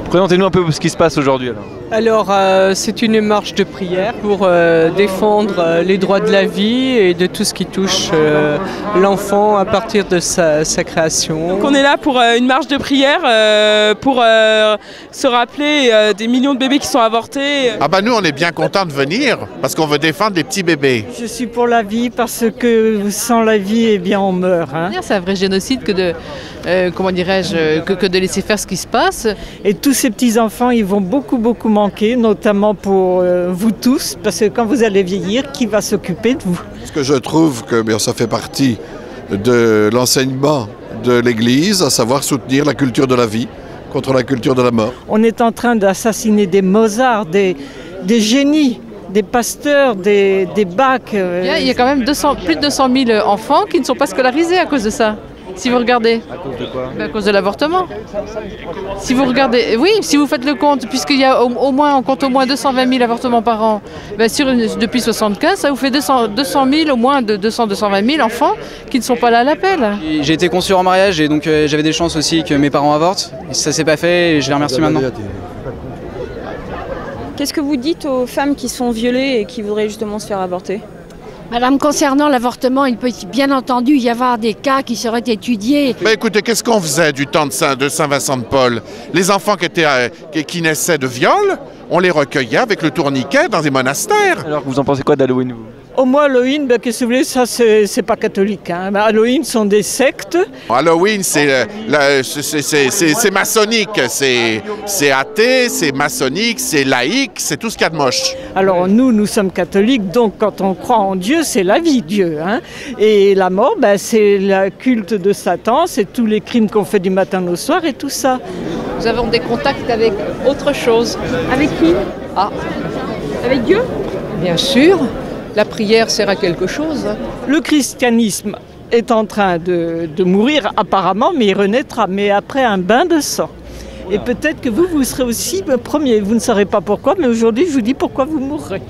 Présentez-nous un peu ce qui se passe aujourd'hui alors. Alors, c'est une marche de prière pour défendre les droits de la vie et de tout ce qui touche l'enfant à partir de sa création. Donc on est là pour une marche de prière, pour se rappeler des millions de bébés qui sont avortés. Ah bah nous on est bien contents de venir parce qu'on veut défendre les petits bébés. Je suis pour la vie parce que sans la vie, eh bien on meurt. Hein. C'est un vrai génocide que de, comment dirais-je, que de laisser faire ce qui se passe. Et tous ces petits-enfants, ils vont beaucoup manquer, notamment pour vous tous, parce que quand vous allez vieillir, qui va s'occuper de vous? Parce que je trouve que bien, ça fait partie de l'enseignement de l'Église, à savoir soutenir la culture de la vie contre la culture de la mort. On est en train d'assassiner des Mozart, des génies, des pasteurs, des Bach. Il y a quand même plus de 200 000 enfants qui ne sont pas scolarisés à cause de ça. Si vous regardez. À cause de quoi? À cause de l'avortement. Si vous regardez, oui, si vous faites le compte, puisqu'il y a on compte au moins 220 000 avortements par an, depuis 75, ça vous fait 200 000, au moins de 220 000 enfants qui ne sont pas là à l'appel. J'ai été conçu en mariage et donc j'avais des chances aussi que mes parents avortent. Et ça s'est pas fait et je les remercie maintenant. Qu'est-ce que vous dites aux femmes qui sont violées et qui voudraient justement se faire avorter? Madame, concernant l'avortement, il peut bien entendu y avoir des cas qui seraient étudiés. Bah écoutez, qu'est-ce qu'on faisait du temps de Saint-Vincent-de-Paul? Les enfants qui naissaient de viol, on les recueillait avec le tourniquet dans des monastères. Alors vous en pensez quoi d'Halloween vous? Au moins, Halloween, ben, qu'est-ce que vous voulez, ça c'est pas catholique. Hein. Halloween sont des sectes. Halloween, c'est maçonnique, c'est athée, c'est maçonnique, c'est laïque, c'est tout ce qu'il y a de moche. Alors nous sommes catholiques, donc quand on croit en Dieu, c'est la vie, Dieu. Hein. Et la mort, ben, c'est le culte de Satan, c'est tous les crimes qu'on fait du matin au soir et tout ça. Nous avons des contacts avec autre chose. Avec qui? Avec Dieu? Bien sûr. La prière sert à quelque chose. Le christianisme est en train de mourir apparemment, mais il renaîtra, mais après un bain de sang. Et peut-être que vous serez aussi le premier. Vous ne saurez pas pourquoi, mais aujourd'hui, je vous dis pourquoi vous mourrez.